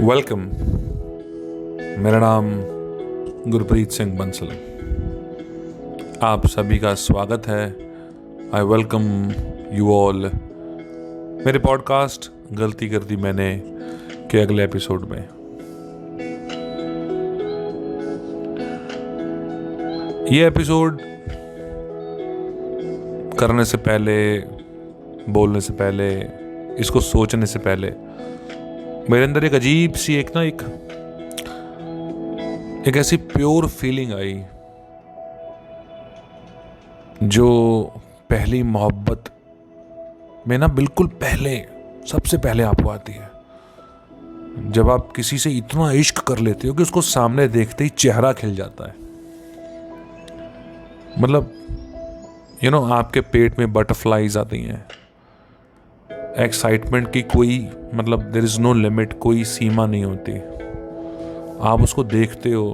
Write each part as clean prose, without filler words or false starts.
Welcome. मेरा नाम गुरप्रीत सिंह बंसल। आप सभी का स्वागत है। आई वेलकम यू ऑल मेरे पॉडकास्ट गलती कर दी मैंने के अगले एपिसोड में। ये एपिसोड करने से पहले, बोलने से पहले, इसको सोचने से पहले मेरे अंदर एक अजीब सी एक ऐसी प्योर फीलिंग आई जो पहली मोहब्बत में ना बिल्कुल पहले, सबसे पहले आपको आती है। जब आप किसी से इतना इश्क कर लेते हो कि उसको सामने देखते ही चेहरा खिल जाता है। मतलब आपके पेट में बटरफ्लाईज आती हैं। एक्साइटमेंट की कोई देयर इज नो लिमिट, कोई सीमा नहीं होती। आप उसको देखते हो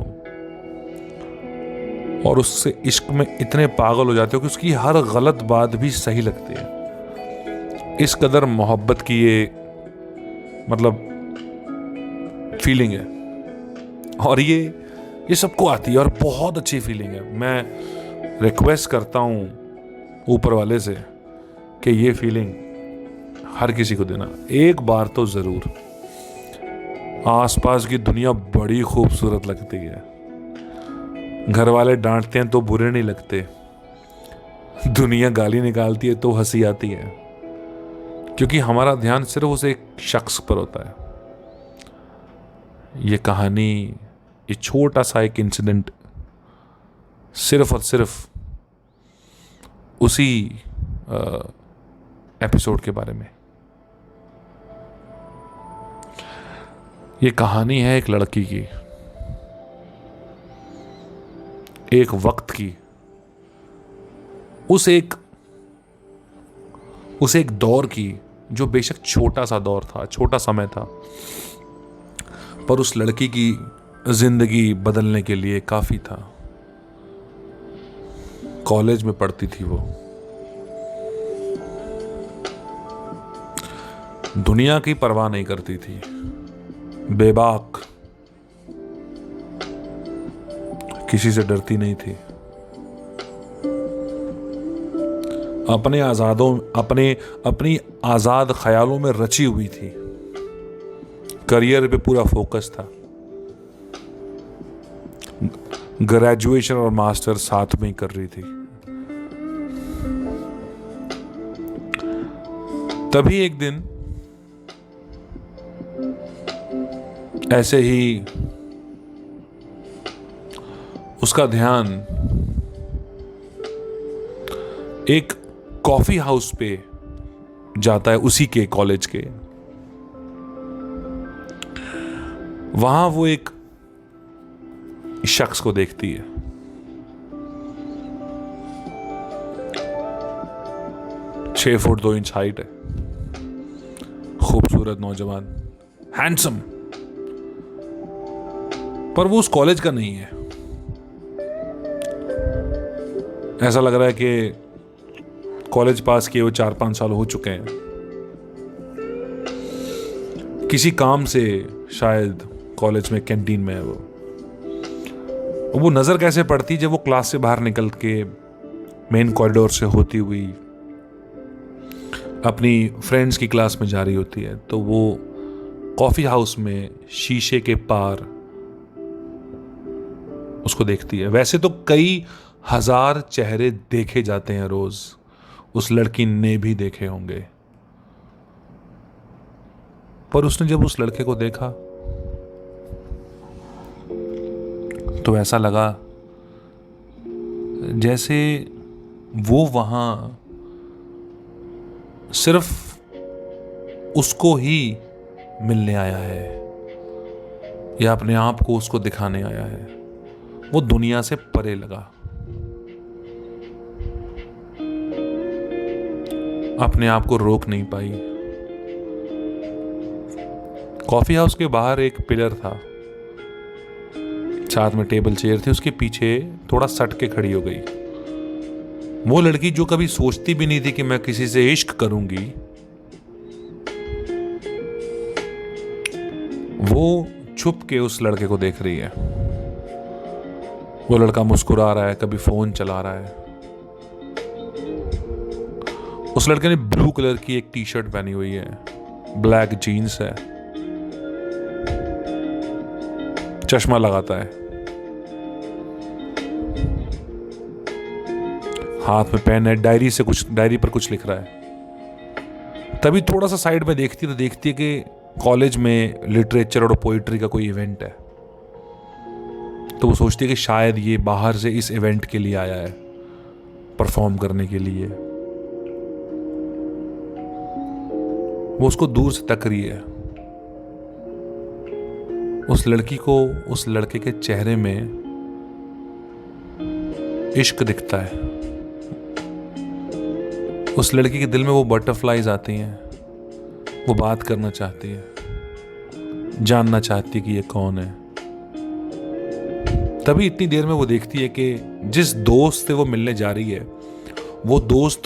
और उससे इश्क में इतने पागल हो जाते हो कि उसकी हर गलत बात भी सही लगती है। इस कदर मोहब्बत की ये फीलिंग है और ये सबको आती है और बहुत अच्छी फीलिंग है। मैं रिक्वेस्ट करता हूँ ऊपर वाले से कि ये फीलिंग हर किसी को देना एक बार तो जरूर। आसपास की दुनिया बड़ी खूबसूरत लगती है। घर वाले डांटते हैं तो बुरे नहीं लगते। दुनिया गाली निकालती है तो हंसी आती है, क्योंकि हमारा ध्यान सिर्फ उस एक शख्स पर होता है। ये कहानी, ये छोटा सा एक इंसिडेंट सिर्फ और सिर्फ उसी एपिसोड के बारे में। ये कहानी है एक लड़की की, एक वक्त की, उस एक दौर की जो बेशक छोटा सा दौर था, छोटा समय था, पर उस लड़की की जिंदगी बदलने के लिए काफी था। कॉलेज में पढ़ती थी वो। दुनिया की परवाह नहीं करती थी, बेबाक, किसी से डरती नहीं थी। अपने अपनी आजाद ख्यालों में रची हुई थी। करियर पे पूरा फोकस था। ग्रेजुएशन और मास्टर साथ में ही कर रही थी। तभी एक दिन ऐसे ही उसका ध्यान एक कॉफी हाउस पे जाता है, उसी के कॉलेज के। वहां वो एक शख्स को देखती है। 6 फुट 2 इंच हाइट है, खूबसूरत नौजवान, हैंडसम। पर वो उस कॉलेज का नहीं है। ऐसा लग रहा है कि कॉलेज पास किए वो 4-5 साल हो चुके हैं। किसी काम से शायद कॉलेज में कैंटीन में है वो नजर कैसे पड़ती जब वो क्लास से बाहर निकल के मेन कॉरिडोर से होती हुई अपनी फ्रेंड्स की क्लास में जा रही होती है, तो वो कॉफी हाउस में शीशे के पार उसको देखती है। वैसे तो कई हजार चेहरे देखे जाते हैं रोज, उस लड़की ने भी देखे होंगे, पर उसने जब उस लड़के को देखा तो ऐसा लगा जैसे वो वहां सिर्फ उसको ही मिलने आया है या अपने आप को उसको दिखाने आया है। वो दुनिया से परे लगा। अपने आप को रोक नहीं पाई। कॉफी हाउस के बाहर एक पिलर था, साथ में टेबल चेयर थी, उसके पीछे थोड़ा सट के खड़ी हो गई। वो लड़की जो कभी सोचती भी नहीं थी कि मैं किसी से इश्क करूंगी, वो छुप के उस लड़के को देख रही है। वो लड़का मुस्कुरा रहा है, कभी फोन चला रहा है। उस लड़के ने ब्लू कलर की एक टी शर्ट पहनी हुई है, ब्लैक जीन्स है, चश्मा लगाता है, हाथ में पेन है, डायरी पर कुछ लिख रहा है। तभी थोड़ा सा साइड में देखती है कि कॉलेज में लिटरेचर और पोइट्री का कोई इवेंट है। तो वो सोचती है कि शायद ये बाहर से इस इवेंट के लिए आया है, परफॉर्म करने के लिए। वो उसको दूर से तक रही है। उस लड़की को उस लड़के के चेहरे में इश्क दिखता है। उस लड़की के दिल में वो बटरफ्लाईज आती हैं। वो बात करना चाहती है, जानना चाहती है कि ये कौन है। तभी इतनी देर में वो देखती है कि जिस दोस्त से वो मिलने जा रही है, वो दोस्त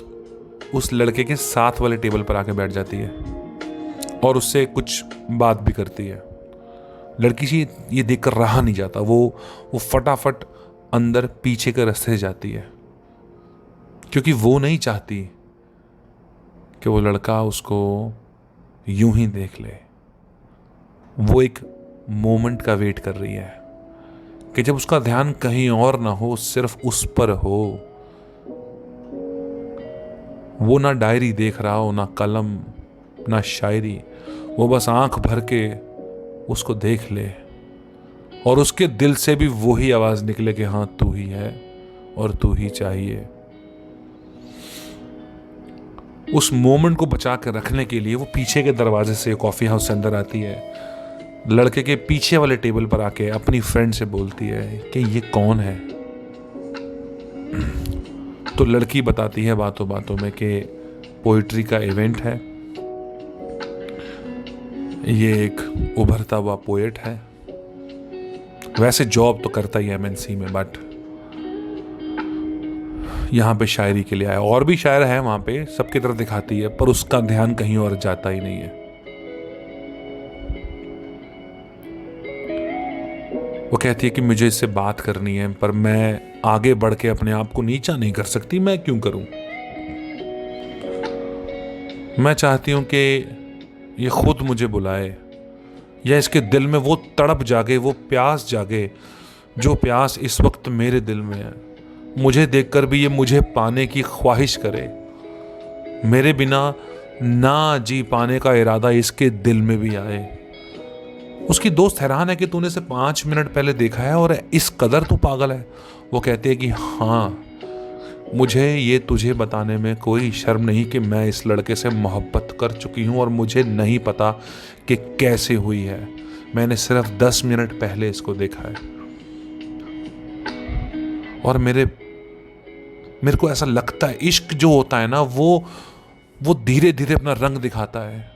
उस लड़के के साथ वाले टेबल पर आके बैठ जाती है और उससे कुछ बात भी करती है। लड़की से ये देखकर रहा नहीं जाता। वो फटाफट अंदर पीछे के रास्ते से जाती है, क्योंकि वो नहीं चाहती कि वो लड़का उसको यूं ही देख ले। वो एक मोमेंट का वेट कर रही है कि जब उसका ध्यान कहीं और ना हो, सिर्फ उस पर हो। वो ना डायरी देख रहा हो, ना कलम, ना शायरी। वो बस आंख भर के उसको देख ले और उसके दिल से भी वही आवाज निकले कि हाँ, तू ही है और तू ही चाहिए। उस मोमेंट को बचा कर रखने के लिए वो पीछे के दरवाजे से कॉफी हाउस से अंदर आती है। लड़के के पीछे वाले टेबल पर आके अपनी फ्रेंड से बोलती है कि ये कौन है। तो लड़की बताती है बातों बातों में कि पोइट्री का इवेंट है, ये एक उभरता हुआ पोएट है। वैसे जॉब तो करता ही है एमएनसी में, बट यहाँ पे शायरी के लिए आया। और भी शायर है वहां पे, सबकी तरफ दिखाती है, पर उसका ध्यान कहीं और जाता ही नहीं है। वो कहती है कि मुझे इससे बात करनी है, पर मैं आगे बढ़ के अपने आप को नीचा नहीं कर सकती। मैं क्यों करूं? मैं चाहती हूं कि ये खुद मुझे बुलाए, या इसके दिल में वो तड़प जागे, वो प्यास जागे जो प्यास इस वक्त मेरे दिल में है। मुझे देखकर भी ये मुझे पाने की ख्वाहिश करे। मेरे बिना ना जी पाने का इरादा इसके दिल में भी आए। उसकी दोस्त हैरान है कि तूने इसे 5 मिनट पहले देखा है और इस कदर तू पागल है। वो कहते हैं कि हाँ, मुझे ये तुझे बताने में कोई शर्म नहीं कि मैं इस लड़के से मोहब्बत कर चुकी हूँ और मुझे नहीं पता कि कैसे हुई है। मैंने सिर्फ 10 मिनट पहले इसको देखा है और मेरे को ऐसा लगता है इश्क जो होता है ना, वो धीरे धीरे अपना रंग दिखाता है।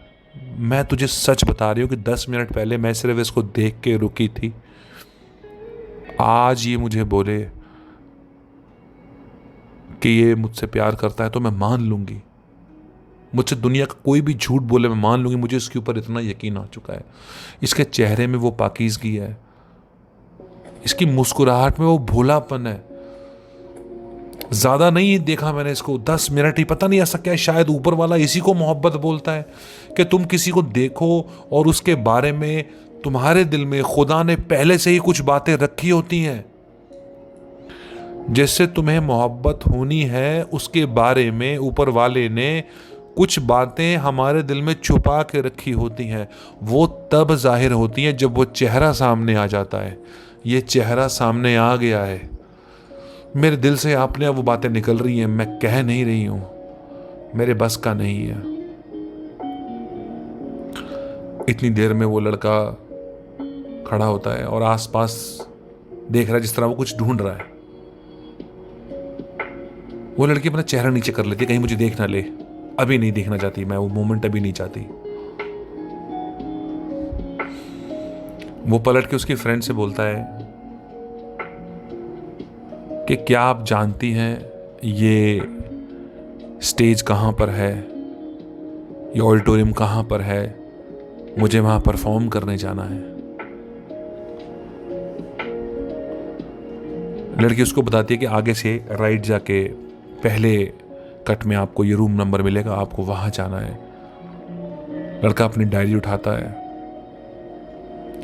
मैं तुझे सच बता रही हूँ कि 10 मिनट पहले मैं सिर्फ इसको देख के रुकी थी। आज ये मुझे बोले कि ये मुझसे प्यार करता है तो मैं मान लूंगी। मुझसे दुनिया का कोई भी झूठ बोले मैं मान लूंगी। मुझे इसके ऊपर इतना यकीन आ चुका है। इसके चेहरे में वो पाकीज़गी है, इसकी मुस्कुराहट में वो भोलापन है। ज्यादा नहीं देखा मैंने इसको, 10 मिनट ही। पता नहीं ऐसा क्या है, शायद ऊपर वाला इसी को मोहब्बत बोलता है कि तुम किसी को देखो और उसके बारे में तुम्हारे दिल में खुदा ने पहले से ही कुछ बातें रखी होती हैं। जिससे तुम्हें मोहब्बत होनी है उसके बारे में ऊपर वाले ने कुछ बातें हमारे दिल में छुपा के रखी होती हैं। वो तब जाहिर होती हैं जब वो चेहरा सामने आ जाता है। ये चेहरा सामने आ गया है, मेरे दिल से आपने अब वो बातें निकल रही हैं, मैं कह नहीं रही हूं, मेरे बस का नहीं है। इतनी देर में वो लड़का खड़ा होता है और आसपास देख रहा है जिस तरह वो कुछ ढूंढ रहा है। वो लड़की अपना चेहरा नीचे कर लेती है, कहीं मुझे देख ना ले। अभी नहीं देखना चाहती मैं, वो मोमेंट अभी नहीं चाहती। वो पलट के उसकी फ्रेंड से बोलता है कि क्या आप जानती हैं ये स्टेज कहाँ पर है, ये ऑडिटोरियम कहाँ पर है, मुझे वहां परफॉर्म करने जाना है। लड़की उसको बताती है कि आगे से राइट जाके पहले कट में आपको ये रूम नंबर मिलेगा, आपको वहां जाना है। लड़का अपनी डायरी उठाता है।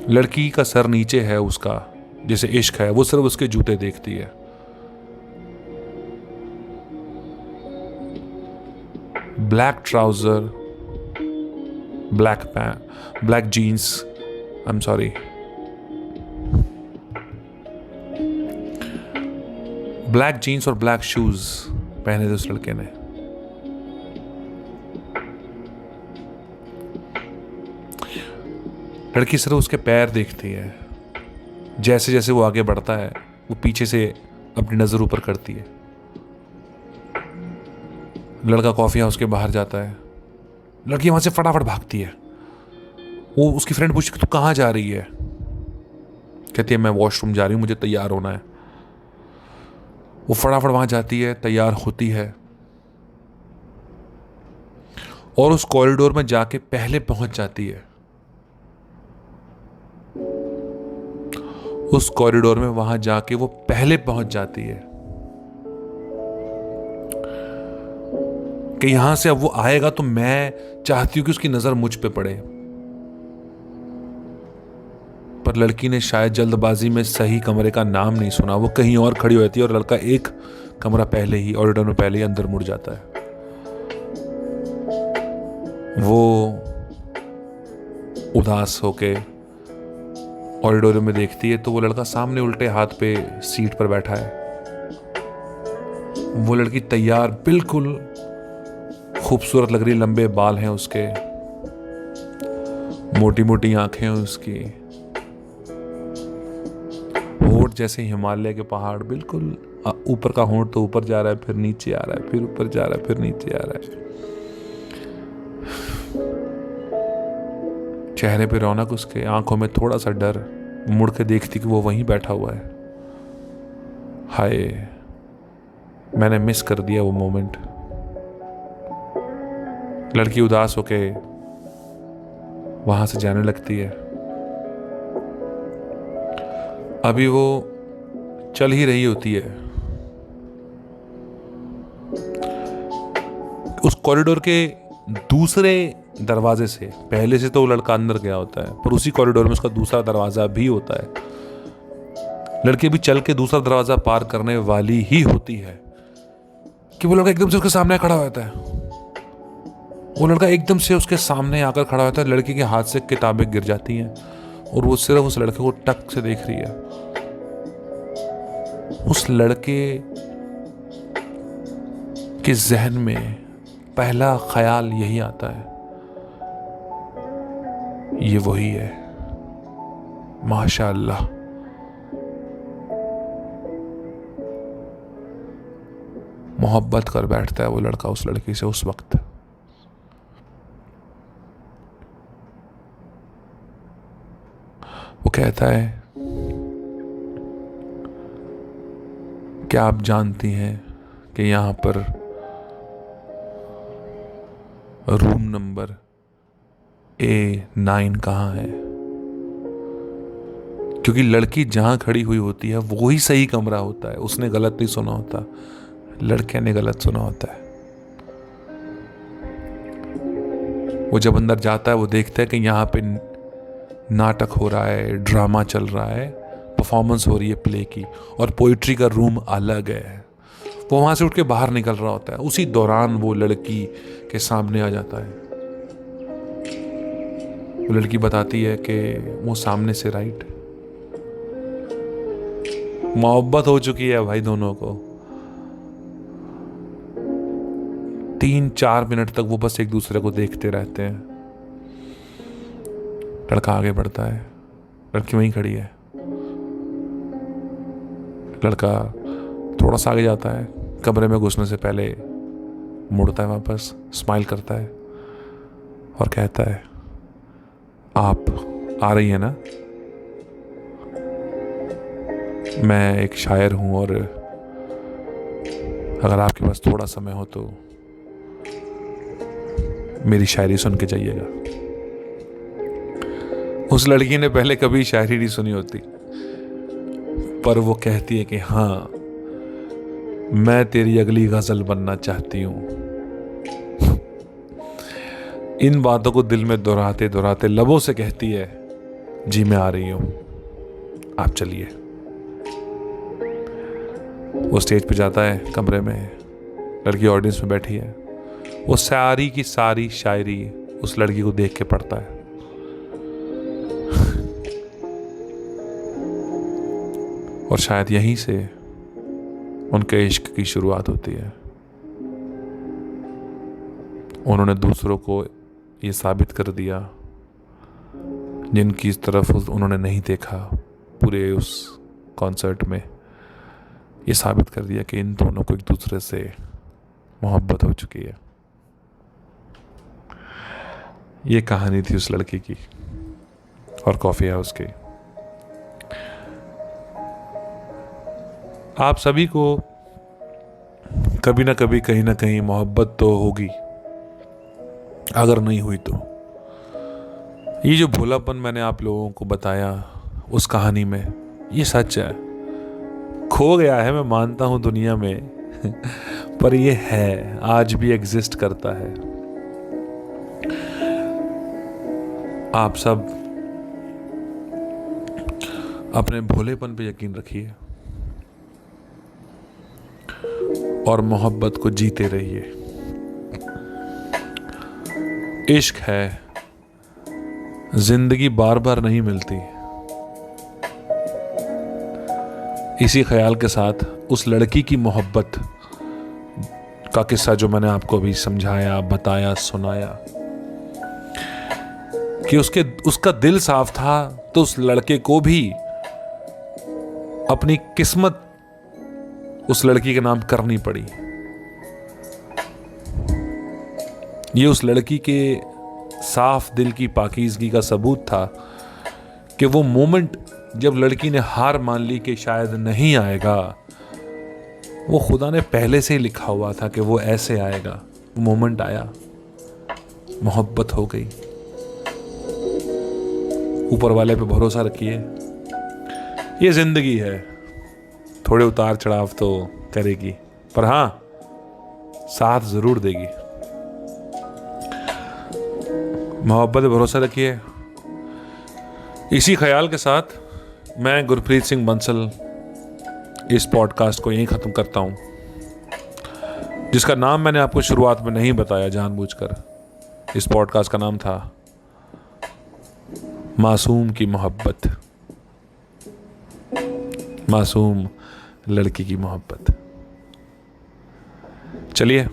लड़की का सर नीचे है, उसका जैसे इश्क है, वो सिर्फ उसके जूते देखती है। Black trouser, black jeans, I am sorry, black jeans और ब्लैक शूज पहने थे उस लड़के ने। लड़की सिर्फ उसके पैर देखती है। जैसे जैसे वो आगे बढ़ता है, वो पीछे से अपनी नजर ऊपर करती है। लड़का कॉफी हाउस के बाहर जाता है। लड़की वहां से फटाफट भागती है। वो उसकी फ्रेंड पूछती तू कहाँ जा रही है? कहती है मैं वॉशरूम जा रही हूँ, मुझे तैयार होना है। वो फटाफट वहां जाती है, तैयार होती है और उस कॉरिडोर में जाके पहले पहुंच जाती है। उस कॉरिडोर में वहां जाके वो पहले पहुंच जाती है कि यहां से अब वो आएगा तो मैं चाहती हूं कि उसकी नजर मुझ पे पड़े। पर लड़की ने शायद जल्दबाजी में सही कमरे का नाम नहीं सुना। वो कहीं और खड़ी होती है और लड़का एक कमरा पहले ही, ऑडिटर में पहले ही अंदर मुड़ जाता है। वो उदास होके ऑडिटोरियम में देखती है तो वो लड़का सामने उल्टे हाथ पे सीट पर बैठा है। वो लड़की तैयार, बिल्कुल खूबसूरत लग रही, लंबे बाल हैं उसके, मोटी मोटी आंखें हैं उसकी, होंठ जैसे हिमालय के पहाड़, बिल्कुल ऊपर का होंठ तो ऊपर जा रहा है, फिर नीचे आ रहा है, फिर ऊपर जा रहा है, फिर नीचे आ रहा है। चेहरे पे रौनक, उसके आंखों में थोड़ा सा डर। मुड़ के देखती कि वो वहीं बैठा हुआ है। हाय, मैंने मिस कर दिया वो मोमेंट। लड़की उदास होके वहां से जाने लगती है। अभी वो चल ही रही होती है। उस कॉरिडोर के दूसरे दरवाजे से, पहले से तो वो लड़का अंदर गया होता है, पर उसी कॉरिडोर में उसका दूसरा दरवाजा भी होता है। लड़की भी चल के दूसरा दरवाजा पार करने वाली ही होती है कि वो लड़का एकदम से उसके सामने खड़ा होता है। वो लड़का एकदम से उसके सामने आकर खड़ा होता है। लड़की के हाथ से किताबें गिर जाती हैं और वो सिर्फ उस लड़के को टक से देख रही है। उस लड़के के जहन में पहला ख्याल यही आता है, ये वही है, माशाअल्लाह। मोहब्बत कर बैठता है वो लड़का उस लड़की से उस वक्त। वो कहता है, क्या आप जानती हैं कि यहां पर रूम नंबर A9 कहाँ है? क्योंकि लड़की जहां खड़ी हुई होती है वो ही सही कमरा होता है। उसने गलत नहीं सुना होता, लड़के ने गलत सुना होता है। वो जब अंदर जाता है वो देखता है कि यहाँ पे नाटक हो रहा है, ड्रामा चल रहा है, परफॉर्मेंस हो रही है प्ले की, और पोइट्री का रूम अलग है। वो वहां से उठ के बाहर निकल रहा होता है। उसी दौरान वो लड़की के सामने आ जाता है। वो लड़की बताती है कि वो सामने से राइट। मोहब्बत हो चुकी है भाई दोनों को। 3-4 मिनट तक वो बस एक दूसरे को देखते रहते हैं। लड़का आगे बढ़ता है, लड़की वहीं खड़ी है। लड़का थोड़ा सा आगे जाता है, कमरे में घुसने से पहले मुड़ता है वापस, स्माइल करता है और कहता है, आप आ रही है ना? मैं एक शायर हूं और अगर आपके पास थोड़ा समय हो तो मेरी शायरी सुन के जाइएगा। उस लड़की ने पहले कभी शायरी नहीं सुनी होती, पर वो कहती है कि हाँ, मैं तेरी अगली गजल बनना चाहती हूं। इन बातों को दिल में दोहराते दोहराते लबों से कहती है, जी मैं आ रही हूं, आप चलिए। वो स्टेज पे जाता है, कमरे में लड़की ऑडियंस में बैठी है। वो सारी की सारी शायरी उस लड़की को देख के पढ़ता है। और शायद यहीं से उनके इश्क की शुरुआत होती है। उन्होंने दूसरों को ये साबित कर दिया, जिनकी तरफ उन्होंने नहीं देखा पूरे उस कॉन्सर्ट में, ये साबित कर दिया कि इन दोनों को एक दूसरे से मोहब्बत हो चुकी है। ये कहानी थी उस लड़की की और कॉफी हाउस की। आप सभी को कभी ना कभी कहीं ना कहीं मोहब्बत तो होगी, अगर नहीं हुई तो। ये जो भोलापन मैंने आप लोगों को बताया उस कहानी में, ये सच है। खो गया है, मैं मानता हूं दुनिया में पर ये है, आज भी एग्जिस्ट करता है। आप सब अपने भोलेपन पे यकीन रखिए और मोहब्बत को जीते रहिए। इश्क है, जिंदगी बार बार नहीं मिलती। इसी ख्याल के साथ उस लड़की की मोहब्बत का किस्सा जो मैंने आपको अभी समझाया, बताया, सुनाया कि उसका दिल साफ था, तो उस लड़के को भी अपनी किस्मत उस लड़की के नाम करनी पड़ी। ये उस लड़की के साफ दिल की पाकीज़गी का सबूत था कि वो मोमेंट जब लड़की ने हार मान ली कि शायद नहीं आएगा, वो खुदा ने पहले से ही लिखा हुआ था कि वो ऐसे आएगा। वो मोमेंट आया, मोहब्बत हो गई। ऊपर वाले पे भरोसा रखिए। ये जिंदगी है, थोड़े उतार चढ़ाव तो करेगी, पर हाँ, साथ जरूर देगी। मोहब्बत पे भरोसा रखिए। इसी ख्याल के साथ मैं गुरप्रीत सिंह बंसल इस पॉडकास्ट को यहीं ख़त्म करता हूँ, जिसका नाम मैंने आपको शुरुआत में नहीं बताया जानबूझकर। इस पॉडकास्ट का नाम था मासूम की मोहब्बत, मासूम लड़की की मोहब्बत। चलिए,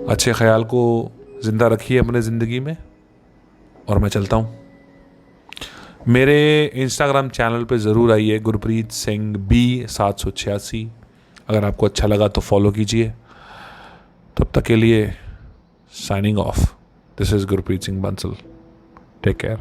अच्छे ख्याल को जिंदा रखिए अपने ज़िंदगी में, और मैं चलता हूँ। मेरे इंस्टाग्राम चैनल पे ज़रूर आइए, गुरप्रीत सिंह B786। अगर आपको अच्छा लगा तो फॉलो कीजिए। तब तक के लिए signing off. This is Gurpreet Singh Bansal. Take care.